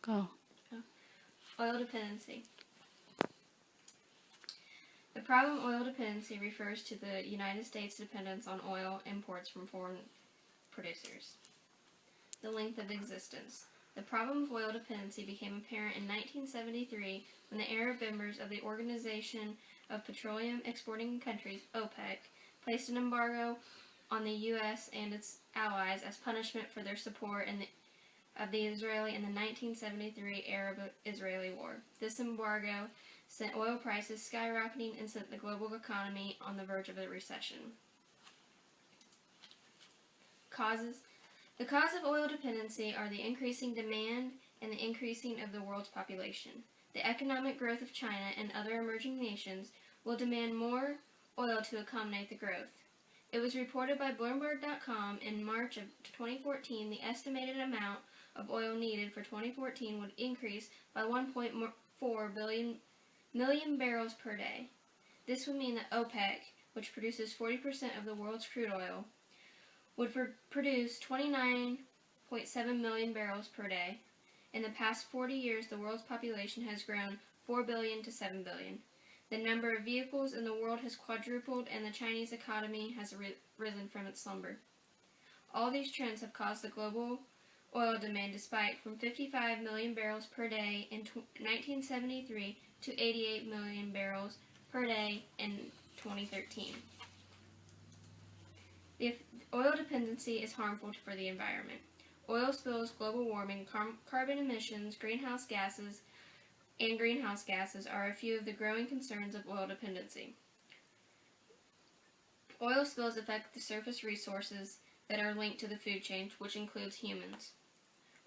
Go. Oil dependency. The problem oil dependency refers to the United States' dependence on oil imports from foreign producers. The length of existence. The problem of oil dependency became apparent in 1973 when the Arab members of the Organization of Petroleum Exporting Countries, OPEC, placed an embargo on the U.S. and its allies as punishment for their support of the Israeli in the 1973 Arab-Israeli War. This embargo sent oil prices skyrocketing and sent the global economy on the verge of a recession. Causes. The cause of oil dependency are the increasing demand and the increasing of the world's population. The economic growth of China and other emerging nations will demand more oil to accommodate the growth. It was reported by Bloomberg.com in March of 2014 the estimated amount of oil needed for 2014 would increase by 1.4 million barrels per day. This would mean that OPEC, which produces 40% of the world's crude oil, would produce 29.7 million barrels per day. In the past 40 years, the world's population has grown 4 billion to 7 billion. The number of vehicles in the world has quadrupled, and the Chinese economy has risen from its slumber. All these trends have caused the global oil demand to spike from 55 million barrels per day in 1973 to 88 million barrels per day in 2013. The oil dependency is harmful for the environment. Oil spills, global warming, carbon emissions, greenhouse gases are a few of the growing concerns of oil dependency. Oil spills affect the surface resources that are linked to the food chain, which includes humans.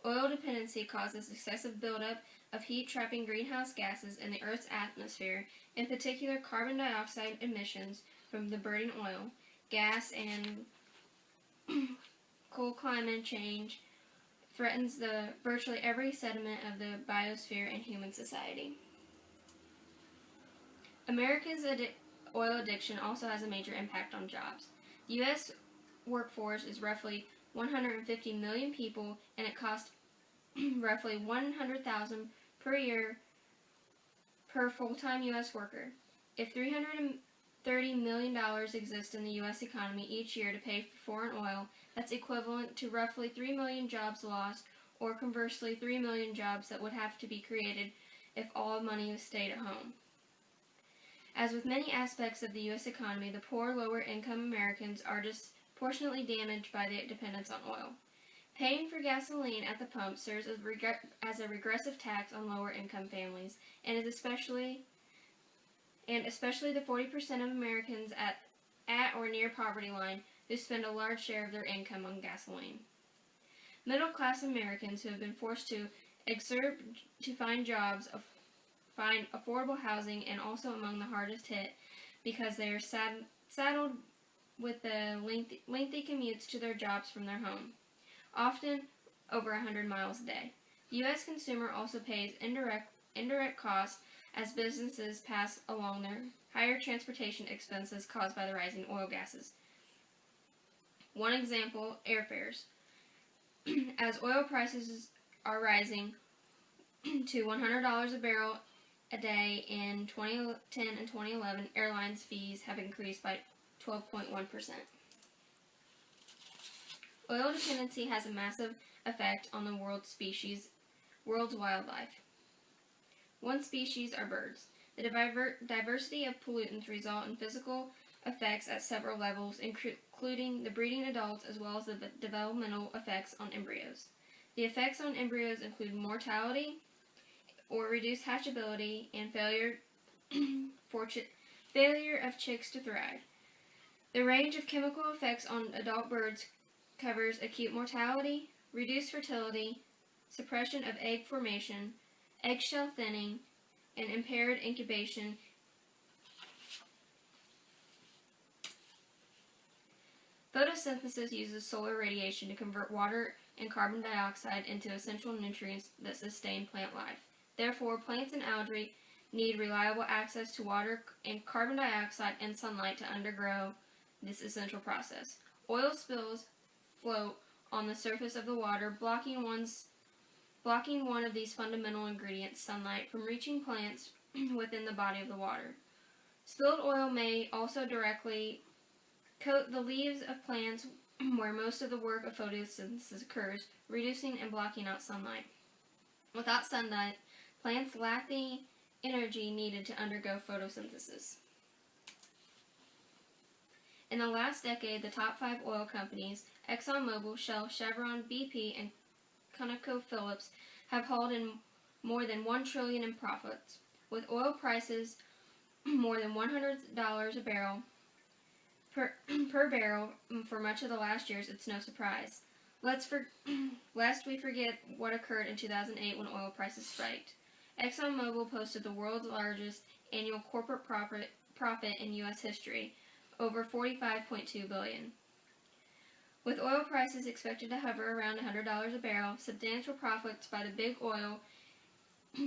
Oil dependency causes excessive buildup of heat-trapping greenhouse gases in the Earth's atmosphere, in particular carbon dioxide emissions from the burning oil, gas, and coal. Climate change threatens virtually every segment of the biosphere and human society. America's oil addiction also has a major impact on jobs. The U.S. workforce is roughly 150 million people, and it costs roughly $100,000 per year per full-time U.S. worker. If $330 million exists in the U.S. economy each year to pay for foreign oil, that's equivalent to roughly 3 million jobs lost, or conversely 3 million jobs that would have to be created if all money was stayed at home. As with many aspects of the U.S. economy, the poor, lower-income Americans are disproportionately damaged by the dependence on oil. Paying for gasoline at the pump serves as a regressive tax on lower-income families, and especially the 40% of Americans at or near poverty line who spend a large share of their income on gasoline. Middle-class Americans who have been forced to exert to find jobs, find affordable housing, and also among the hardest hit because they are saddled with the lengthy commutes to their jobs from their home, often over 100 miles a day. The U.S. consumer also pays indirect costs as businesses pass along their higher transportation expenses caused by the rising oil gases. One example, airfares. As oil prices are rising to $100 a barrel a day in 2010 and 2011, airlines fees have increased by 12.1%. Oil dependency has a massive effect on the world's wildlife. One species are birds. The diversity of pollutants result in physical effects at several levels, including the breeding adults as well as the developmental effects on embryos. The effects on embryos include mortality or reduced hatchability and failure of chicks to thrive. The range of chemical effects on adult birds covers acute mortality, reduced fertility, suppression of egg formation, eggshell thinning, and impaired incubation. Photosynthesis uses solar radiation to convert water and carbon dioxide into essential nutrients that sustain plant life. Therefore, plants and algae need reliable access to water and carbon dioxide and sunlight to undergo this essential process. Oil spills float on the surface of the water, blocking one's blocking one of these fundamental ingredients, sunlight, from reaching plants within the body of the water. Spilled oil may also directly coat the leaves of plants where most of the work of photosynthesis occurs, reducing and blocking out sunlight. Without sunlight, plants lack the energy needed to undergo photosynthesis. In the last decade, the top 5 oil companies, ExxonMobil, Shell, Chevron, BP, and ConocoPhillips, have hauled in more than $1 trillion in profits. With oil prices more than $100 a barrel per barrel for much of the last years, it's no surprise. Lest we forget what occurred in 2008 when oil prices spiked. ExxonMobil posted the world's largest annual corporate profit in U.S. history, over $45.2 billion. With oil prices expected to hover around $100 a barrel, substantial profits by the big oil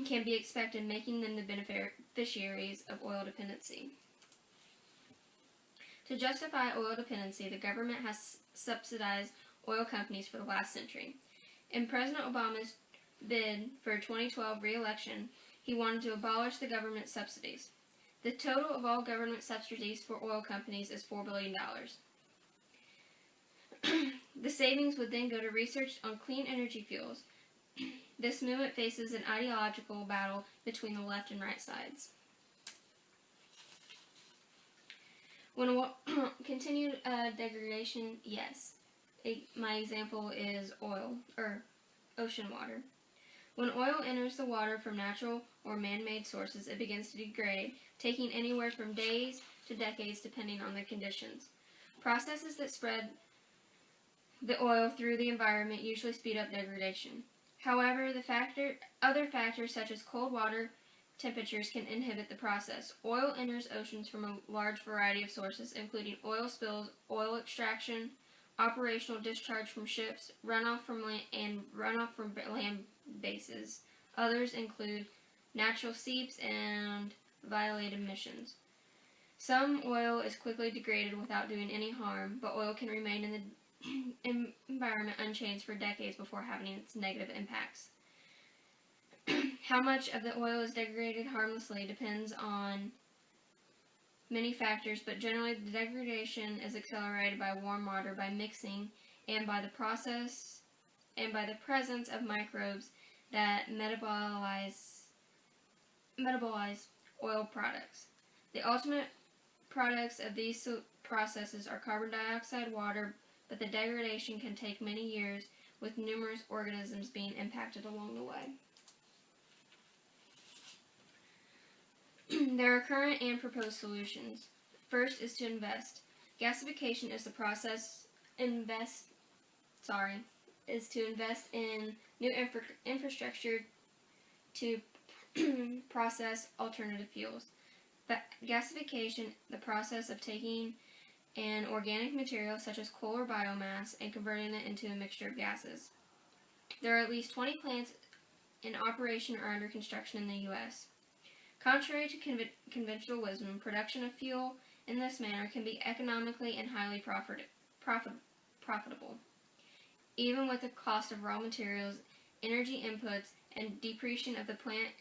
can be expected, making them the beneficiaries of oil dependency. To justify oil dependency, the government has subsidized oil companies for the last century. In President Obama's bid for 2012 re-election, he wanted to abolish the government subsidies. The total of all government subsidies for oil companies is $4 billion. The savings would then go to research on clean energy fuels. This movement faces an ideological battle between the left and right sides. When continued degradation, yes. My example is oil, or ocean water. When oil enters the water from natural or man-made sources, it begins to degrade, taking anywhere from days to decades depending on the conditions. Processes that spread the oil through the environment usually speed up degradation. However, other factors such as cold water temperatures can inhibit the process. Oil enters oceans from a large variety of sources, including oil spills, oil extraction, operational discharge from ships, runoff from land bases. Others include natural seeps and violated emissions. Some oil is quickly degraded without doing any harm, but oil can remain in the environment unchanged for decades before having its negative impacts. How much of the oil is degraded harmlessly depends on many factors, but generally the degradation is accelerated by warm water, by mixing, and by the presence of microbes that metabolize oil products. The ultimate products of these processes are carbon dioxide, water, but the degradation can take many years, with numerous organisms being impacted along the way. There are current and proposed solutions. First is to invest. Gasification is the process is to invest in new infrastructure to process alternative fuels. But gasification, the process of taking an organic material such as coal or biomass and converting it into a mixture of gases. There are at least 20 plants in operation or under construction in the U.S. Contrary to conventional wisdom, production of fuel in this manner can be economically and highly profitable. Even with the cost of raw materials, energy inputs, and depreciation of the plant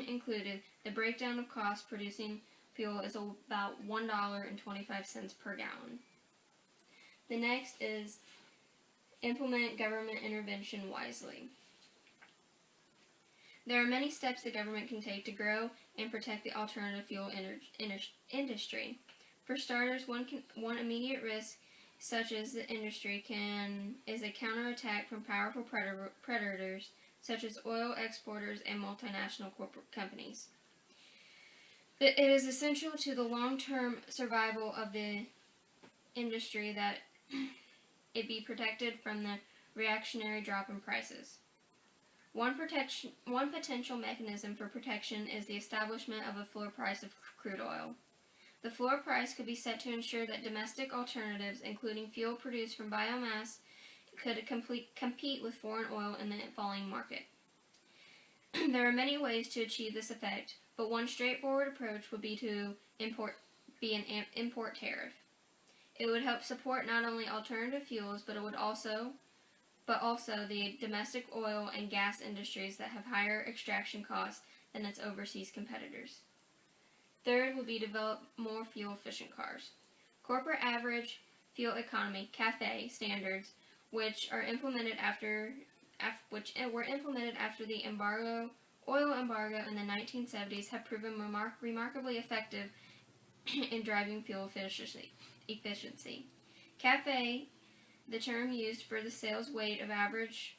included, the breakdown of cost producing fuel is about $1.25 per gallon. The next is implement government intervention wisely. There are many steps the government can take to grow and protect the alternative fuel industry. For starters, one immediate risk such as the industry is a counterattack from powerful predators such as oil exporters and multinational corporate companies. It is essential to the long-term survival of the industry that it be protected from the reactionary drop in prices. One potential mechanism for protection is the establishment of a floor price of crude oil. The floor price could be set to ensure that domestic alternatives, including fuel produced from biomass, could compete with foreign oil in the falling market. There are many ways to achieve this effect, but one straightforward approach would be an import tariff. It would help support not only alternative fuels, but it would also but also the domestic oil and gas industries that have higher extraction costs than its overseas competitors. Third will be develop more fuel-efficient cars. Corporate Average Fuel Economy (CAFE) standards, which were implemented after the oil embargo in the 1970s, have proven remarkably effective in driving fuel efficiency. CAFE, the term used for the sales weighted average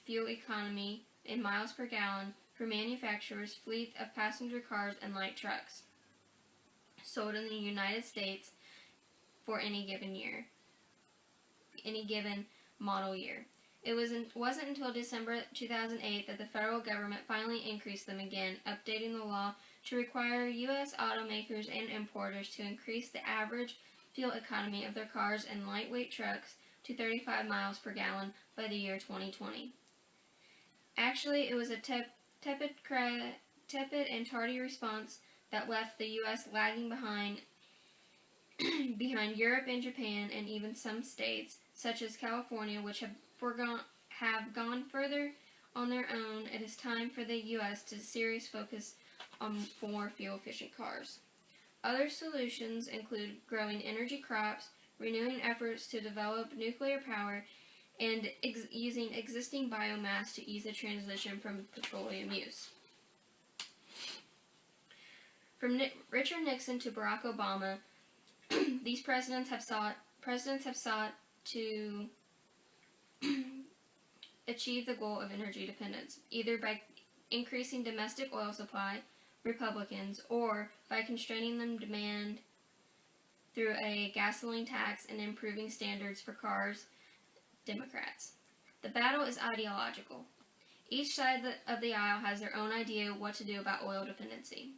fuel economy in miles per gallon for manufacturers' fleet of passenger cars and light trucks sold in the United States for any given model year. It wasn't until December 2008 that the federal government finally increased them again, updating the law to require U.S. automakers and importers to increase the average fuel economy of their cars and lightweight trucks to 35 miles per gallon by the year 2020. Actually, it was a tepid and tardy response that left the U.S. lagging behind Europe and Japan, and even some states, such as California, which have gone further on their own. It is time for the U.S. to seriously focus on more fuel-efficient cars. Other solutions include growing energy crops, renewing efforts to develop nuclear power, and using existing biomass to ease the transition from petroleum use. From Richard Nixon to Barack Obama, these presidents have sought to achieve the goal of energy dependence, either by increasing domestic oil supply, Republicans, or by constraining the demand through a gasoline tax and improving standards for cars, Democrats. The battle is ideological. Each side of the aisle has their own idea what to do about oil dependency.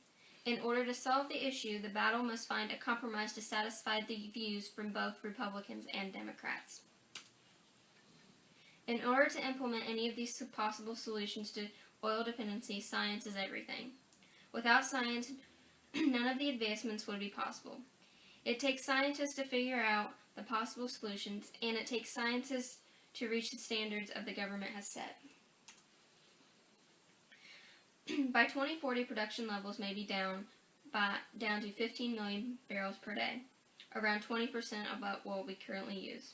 In order to solve the issue, the battle must find a compromise to satisfy the views from both Republicans and Democrats. In order to implement any of these possible solutions to oil dependency, science is everything. Without science, none of the advancements would be possible. It takes scientists to figure out the possible solutions, and it takes scientists to reach the standards of the government has set. By 2040, production levels may be down to 15 million barrels per day, around 20% of what we currently use.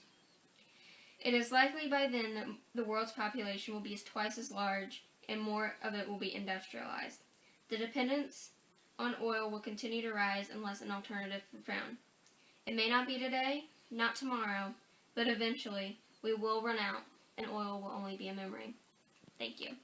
It is likely by then that the world's population will be twice as large, and more of it will be industrialized. The dependence on oil will continue to rise unless an alternative is found. It may not be today, not tomorrow, but eventually we will run out, and oil will only be a memory. Thank you.